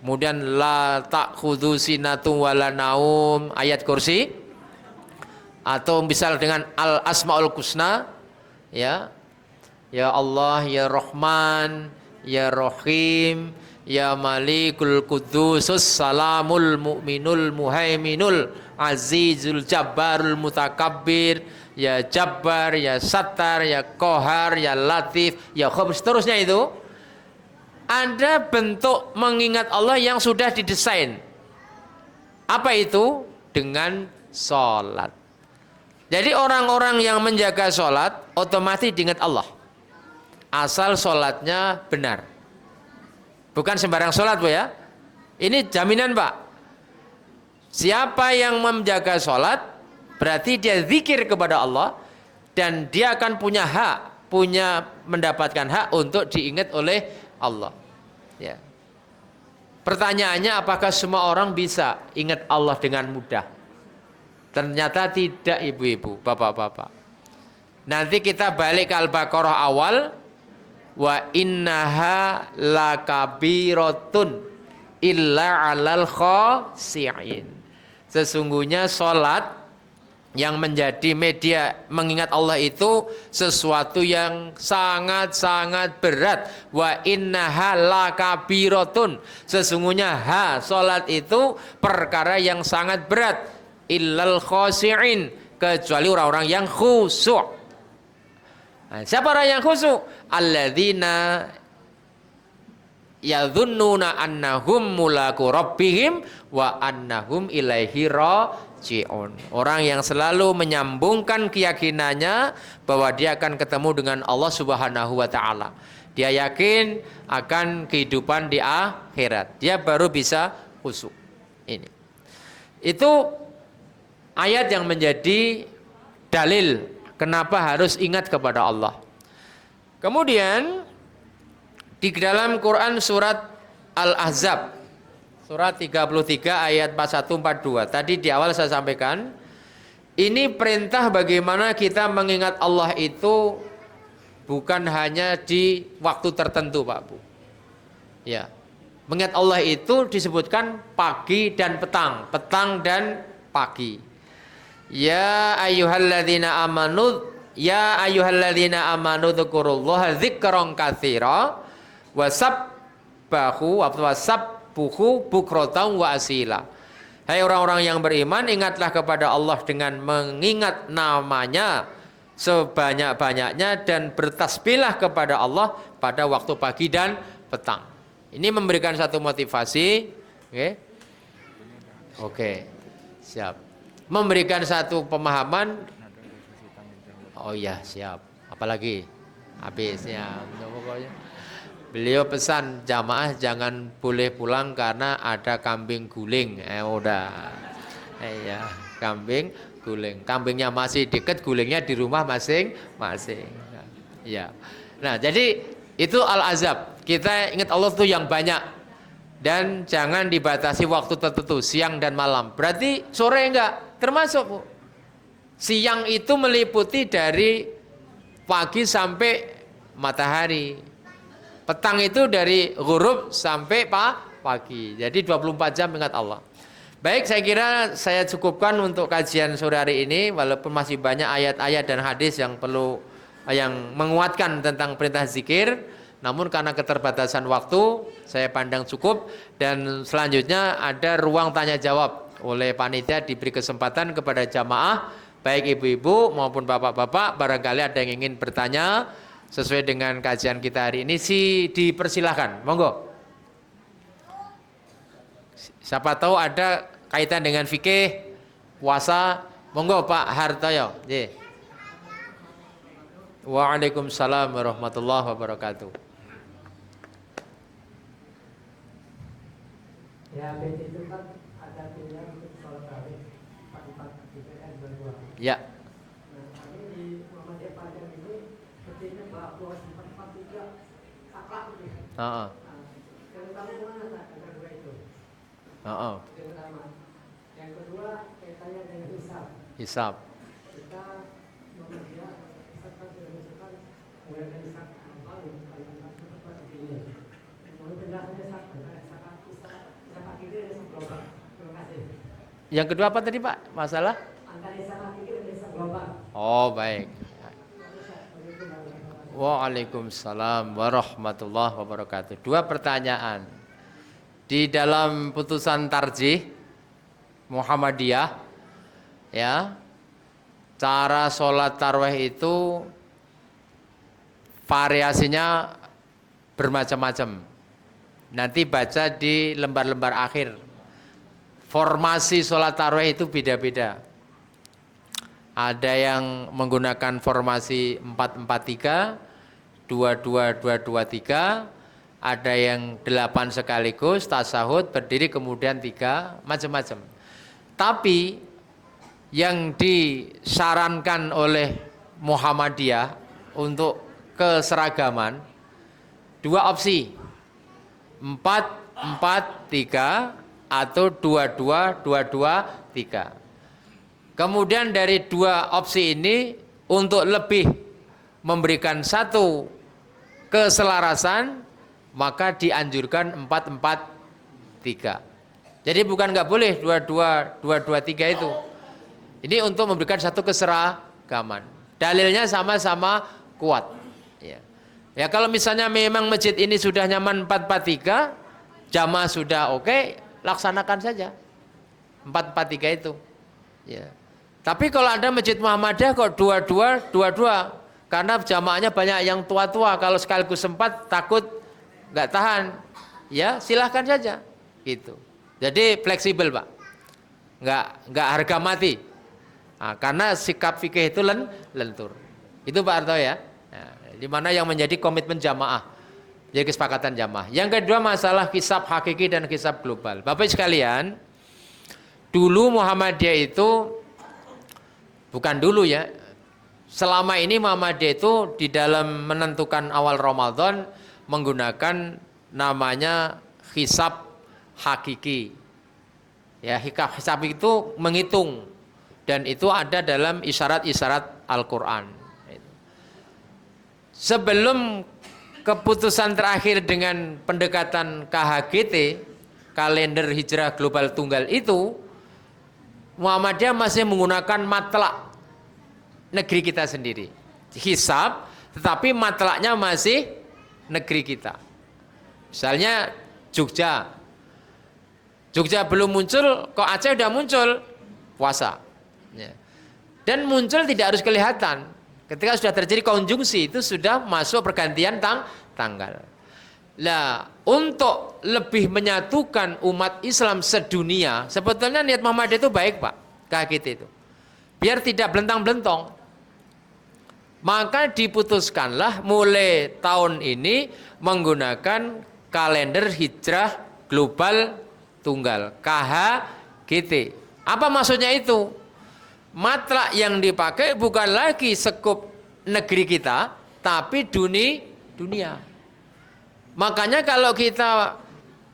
[SPEAKER 1] Kemudian la ta'khudhu sinatun wala naum, ayat kursi. Atau misal dengan al asmaul husna, ya. Ya Allah, ya Rahman, ya Rahim, ya Malikul Qudusus Salamul Mu'minul Muhaiminul Azizul Jabbarul Mutakabbir, ya Jabbar, ya Sattar, ya Qahar, ya Latif, ya Khabir, seterusnya itu. Ada bentuk mengingat Allah yang sudah didesain. Apa itu? Dengan sholat. Jadi orang-orang yang menjaga sholat otomatis diingat Allah. Asal sholatnya benar. Bukan sembarang sholat, Bu ya. Ini jaminan, Pak. Siapa yang menjaga sholat, berarti dia zikir kepada Allah. Dan dia akan punya hak, mendapatkan hak untuk diingat oleh Allah. Ya. Pertanyaannya, apakah semua orang bisa ingat Allah dengan mudah? Ternyata tidak, ibu-ibu, bapak-bapak. Nanti kita balik ke Al-Baqarah awal. Wa innaha lakabiratun illa 'alal khashi'in. Sesungguhnya sholat yang menjadi media mengingat Allah itu sesuatu yang sangat-sangat berat. Wa innaha lakabiratun. Sesungguhnya sholat itu perkara yang sangat berat. Illal khashi'in, kecuali orang-orang yang khusyuk. Nah, siapa orang yang khusyuk? Alladzina yadhunnuna annahum mulaku rabbihim wa annahum ilaihi raji'un. Orang yang selalu menyambungkan keyakinannya bahwa dia akan ketemu dengan Allah Subhanahu wa taala. Dia yakin akan kehidupan di akhirat. Dia baru bisa khusyuk. Ini. Itu ayat yang menjadi dalil kenapa harus ingat kepada Allah. Kemudian di dalam Quran surat Al-Ahzab surat 33 ayat 41-42. Tadi di awal saya sampaikan, ini perintah bagaimana kita mengingat Allah itu bukan hanya di waktu tertentu, Pak Bu. Ya. Mengingat Allah itu disebutkan pagi dan petang, petang dan pagi. Ya ayyuhalladzina amanu dzkurullaha dzikran katsira wasabbahu bukratan wa asila. Hai orang-orang yang beriman, ingatlah kepada Allah dengan mengingat namanya sebanyak-banyaknya dan bertasbihlah kepada Allah pada waktu pagi dan petang. Ini memberikan satu motivasi, oke, siap. Memberikan satu pemahaman. Oh ya, siap. Apalagi habisnya. Pokoknya beliau pesan jamaah jangan boleh pulang karena ada kambing guling. Udah. Ya, kambing guling. Kambingnya masih dekat, gulingnya di rumah masing-masing. Ya. Nah, jadi itu al-azab. Kita ingat Allah tuh yang banyak. Dan jangan dibatasi waktu tertentu, siang dan malam. Berarti sore enggak termasuk, Bu. Siang itu meliputi dari pagi sampai matahari. Petang itu dari ghurub sampai pagi. Jadi 24 jam ingat Allah. Baik, saya kira saya cukupkan untuk kajian sore hari ini. Walaupun masih banyak ayat-ayat dan hadis yang menguatkan tentang perintah zikir. Namun karena keterbatasan waktu, saya pandang cukup. Dan selanjutnya ada ruang tanya jawab. Oleh panitia diberi kesempatan kepada jamaah, baik ibu-ibu maupun bapak-bapak, barangkali ada yang ingin bertanya sesuai dengan kajian kita hari ini, dipersilahkan, monggo. Siapa tahu ada kaitan dengan fikih, puasa, monggo Pak Hartoyo. Waalaikumsalam warahmatullahi wabarakatuh.
[SPEAKER 2] Ya, beda itu kan ada pilihan untuk sholat tarawih 4 gitu kan 2.
[SPEAKER 1] Ya.
[SPEAKER 2] Nah, kami di Muhammadiyah Padang ini sepertinya bahwa 4-4-3 saklek gitu.
[SPEAKER 1] Heeh.
[SPEAKER 2] Nah, yang pertama gimana Pak antara dua itu?
[SPEAKER 1] Heeh.
[SPEAKER 2] Yang pertama. Yang kedua kaitannya dengan hisab.
[SPEAKER 1] Hisab.
[SPEAKER 2] Kita Muhammadiyah hisab kan sudah masukkan mulai dari hisab paling seperti ini. Mau penjelasannya hisab
[SPEAKER 1] Yang kedua apa tadi Pak? Masalah? Oh baik. Waalaikumsalam warahmatullahi wabarakatuh. Dua pertanyaan. Di dalam putusan tarjih Muhammadiyah, ya, cara sholat tarawih itu variasinya bermacam-macam. Nanti baca di lembar-lembar akhir. Formasi sholat tarawih itu beda-beda. Ada yang menggunakan formasi 4-4-3, 2-2-2-2-3, ada yang 8 sekaligus, tasahud, berdiri kemudian 3, macam-macam. Tapi yang disarankan oleh Muhammadiyah untuk keseragaman, 2 opsi, 4-4-3, atau 2-2-2-2-3. Kemudian dari 2 opsi ini untuk lebih memberikan satu keselarasan maka dianjurkan 4-4-3. Jadi bukan nggak boleh 2-2-2-2-3 itu. Ini untuk memberikan satu keseragaman. Dalilnya sama-sama kuat. Ya kalau misalnya memang masjid ini sudah nyaman 4-4-3, jamaah sudah oke, laksanakan saja 4-4-3 itu. Ya. Tapi kalau ada masjid Muhammadiyah kok 2-2-2-2, karena jamaahnya banyak yang tua-tua, kalau sekaligus sempat takut nggak tahan, ya silahkan saja, gitu. Jadi fleksibel Pak, nggak harga mati. Nah, karena sikap fikih itu lentur. Itu Pak Arto ya. Nah, di mana yang menjadi komitmen jamaah. Jadi kesepakatan jamaah. Yang kedua masalah hisab hakiki dan hisab global. Bapak sekalian, dulu Muhammadiyah itu, bukan dulu ya, selama ini Muhammadiyah itu di dalam menentukan awal Ramadan menggunakan namanya hisab hakiki. Ya, hisab itu menghitung dan itu ada dalam isyarat-isyarat Al-Quran. Sebelum keputusan terakhir dengan pendekatan KHGT, kalender hijrah global tunggal itu, Muhammadiyah masih menggunakan matlak negeri kita sendiri. Hisab, tetapi matlaknya masih negeri kita. Misalnya Jogja. Jogja belum muncul, kok Aceh udah muncul, puasa. Ya. Dan muncul tidak harus kelihatan. Ketika sudah terjadi konjungsi itu sudah masuk pergantian tanggal. Nah, untuk lebih menyatukan umat Islam sedunia, sebetulnya niat Muhammadiyah itu baik Pak, KHGT itu. Biar tidak belentang-belentong. Maka diputuskanlah mulai tahun ini menggunakan kalender hijrah global tunggal, KHGT. Apa maksudnya itu? Matlak yang dipakai bukan lagi sekup negeri kita, tapi dunia. Makanya kalau kita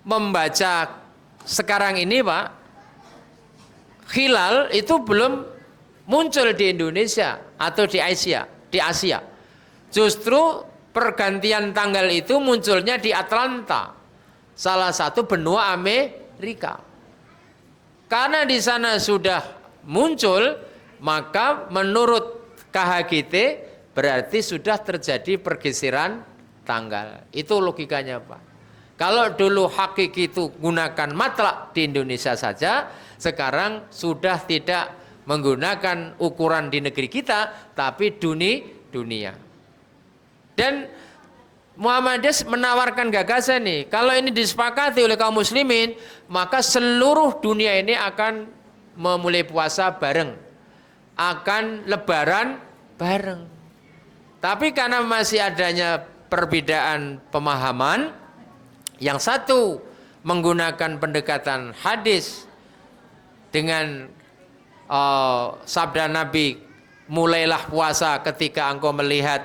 [SPEAKER 1] membaca sekarang ini Pak, hilal itu belum muncul di Indonesia atau di Asia. Justru pergantian tanggal itu munculnya di Atlanta, salah satu benua Amerika. Karena di sana sudah muncul, maka menurut KHGT berarti sudah terjadi pergeseran tanggal. Itu logikanya Pak. Kalau dulu hakiki itu gunakan matlak di Indonesia saja, sekarang sudah tidak menggunakan ukuran di negeri kita, tapi dunia. Dan Muhammadiyah menawarkan gagasan nih, kalau ini disepakati oleh kaum muslimin, maka seluruh dunia ini akan memulai puasa bareng, akan lebaran bareng. Tapi karena masih adanya perbedaan pemahaman, yang satu menggunakan pendekatan hadis dengan sabda Nabi, mulailah puasa ketika engkau melihat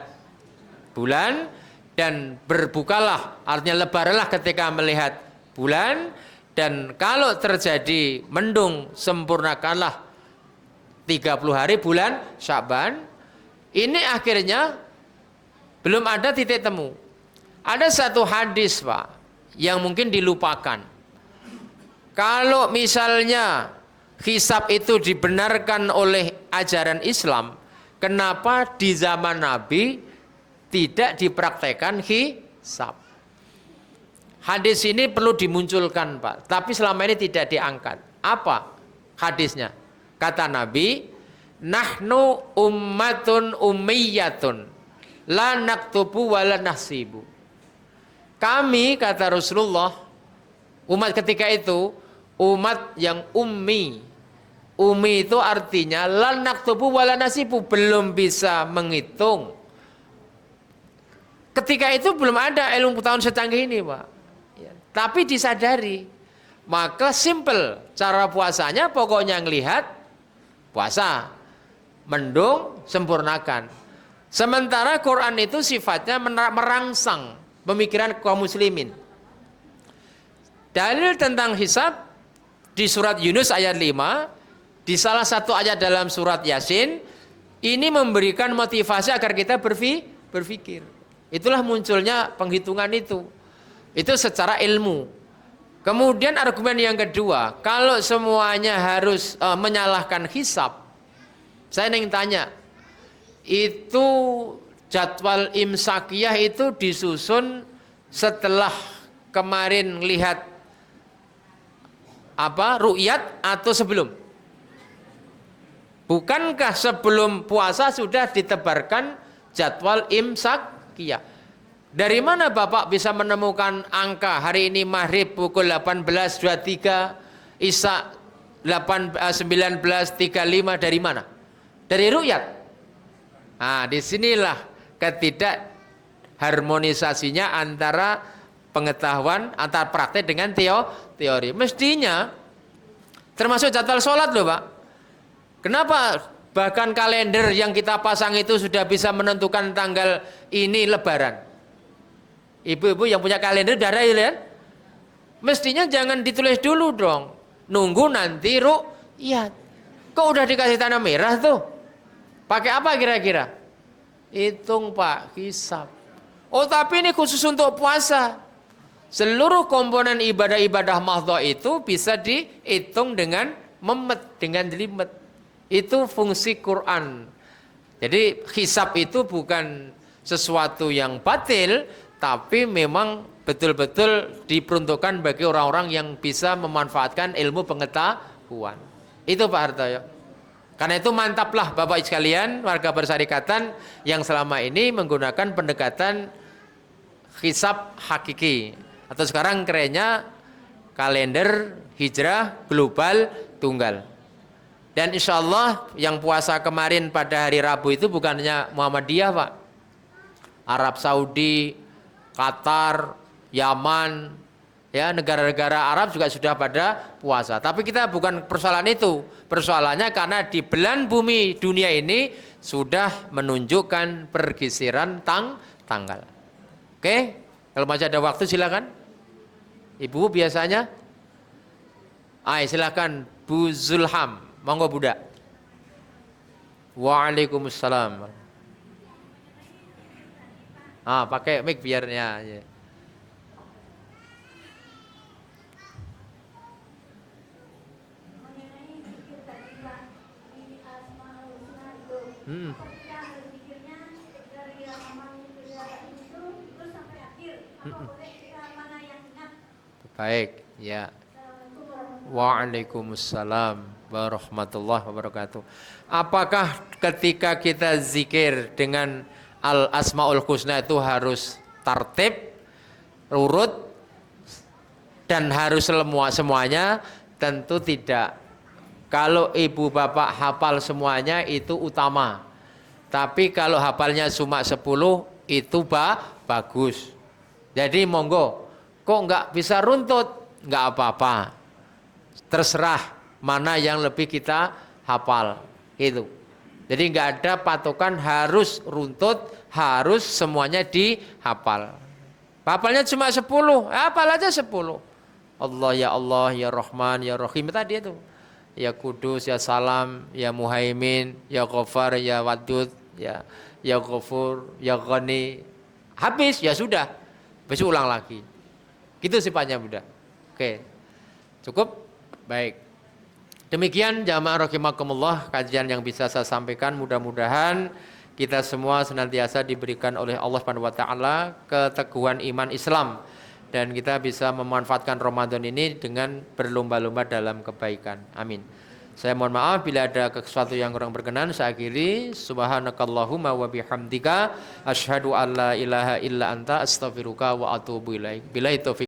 [SPEAKER 1] bulan dan berbukalah, artinya lebaranlah ketika melihat bulan, dan kalau terjadi mendung sempurnakanlah 30 hari bulan Sya'ban. Ini akhirnya belum ada titik temu. Ada satu hadis Pak yang mungkin dilupakan. Kalau misalnya hisab itu dibenarkan oleh ajaran Islam, kenapa di zaman Nabi tidak dipraktekkan hisab? Hadis ini perlu dimunculkan Pak, tapi selama ini tidak diangkat. Apa hadisnya? Kata Nabi, nahnu ummatun ummiyatun la naktubu wa la nahsibu. Kami, kata Rasulullah, umat ketika itu umat yang ummi. Ummi itu artinya la naktubu wa la nahsibu, belum bisa menghitung. Ketika itu belum ada ilmu pengetahuan secanggih ini Pak. Tapi disadari, maka simple cara puasanya, pokoknya ngelihat puasa, mendung sempurnakan. Sementara Quran itu sifatnya merangsang pemikiran kaum muslimin. Dalil tentang hisab di surat Yunus ayat 5, di salah satu ayat dalam surat Yasin, ini memberikan motivasi agar kita berpikir. Itulah munculnya penghitungan itu. Itu secara ilmu. Kemudian argumen yang kedua, kalau semuanya harus menyalahkan hisab, saya ingin tanya, itu jadwal imsakiyah itu disusun setelah kemarin lihat ru'yat atau sebelum? Bukankah sebelum puasa sudah ditebarkan jadwal imsakiyah? Dari mana Bapak bisa menemukan angka hari ini maghrib pukul 18.23, Isya 19.35, dari mana? Dari ru'yat. Nah, disinilah ketidak harmonisasinya antara pengetahuan, antara praktek dengan teori. Mestinya termasuk jadwal sholat loh Pak. Kenapa bahkan kalender yang kita pasang itu sudah bisa menentukan tanggal ini lebaran? Ibu-ibu yang punya kalender udah ada ya? Mestinya jangan ditulis dulu dong. Nunggu nanti ru'yat. Kok udah dikasih tanda merah tuh? Pakai apa kira-kira? Hitung Pak, hisab. Oh tapi ini khusus untuk puasa. Seluruh komponen ibadah-ibadah mahdhah itu bisa dihitung dengan memet, dengan jelimet. Itu fungsi Quran. Jadi hisab itu bukan sesuatu yang batil, tapi memang betul-betul diperuntukkan bagi orang-orang yang bisa memanfaatkan ilmu pengetahuan. Itu Pak Hartoyo. Karena itu mantaplah Bapak sekalian, warga Persyarikatan yang selama ini menggunakan pendekatan hisab hakiki. Atau sekarang kerennya kalender hijrah global tunggal. Dan insya Allah yang puasa kemarin pada hari Rabu itu bukannya Muhammadiyah Pak. Arab Saudi, Qatar, Yaman, ya negara-negara Arab juga sudah pada puasa. Tapi kita bukan persoalan itu. Persoalannya karena di belahan bumi dunia ini sudah menunjukkan pergeseran tanggal. Oke, kalau masih ada waktu silakan. Ibu biasanya, silakan Bu Zulham, monggo budak. Waalaikumsalam. Pakai mic biarnya. Ya. Baik, ya. Waalaikumsalam warahmatullahi wabarakatuh. Apakah ketika kita zikir dengan Al-Asmaul Husna itu harus tartib, urut, dan harus semuanya? Tentu tidak. Kalau ibu bapak hafal semuanya itu utama. Tapi kalau hafalnya cuma 10 itu bagus. Jadi monggo, kok nggak bisa runtut? nggak apa-apa. Terserah mana yang lebih kita hafal. Itu. Jadi nggak ada patokan harus runtut, harus semuanya dihafal. Hafalnya cuma 10, hafal aja 10. Allah, ya Rahman, ya Rahim tadi itu. Ya Kudus, ya Salam, ya Muhaimin, ya Ghafar, ya Wadud, ya Ghafur, ya Ghani. Habis, ya sudah. Besok ulang lagi. Gitu sifatnya Buddha. Oke. Cukup? Baik. Demikian jamaah rahimakumullah kajian yang bisa saya sampaikan. Mudah-mudahan kita semua senantiasa diberikan oleh Allah Subhanahu wa taala keteguhan iman Islam dan kita bisa memanfaatkan Ramadan ini dengan berlomba-lomba dalam kebaikan. Amin. Saya mohon maaf bila ada sesuatu yang kurang berkenan. Saya akhiri. Subhanakallahumma wa bihamdika asyhadu an la ilaha illa anta astaghfiruka wa atubu ilaik. Billahi taufiq.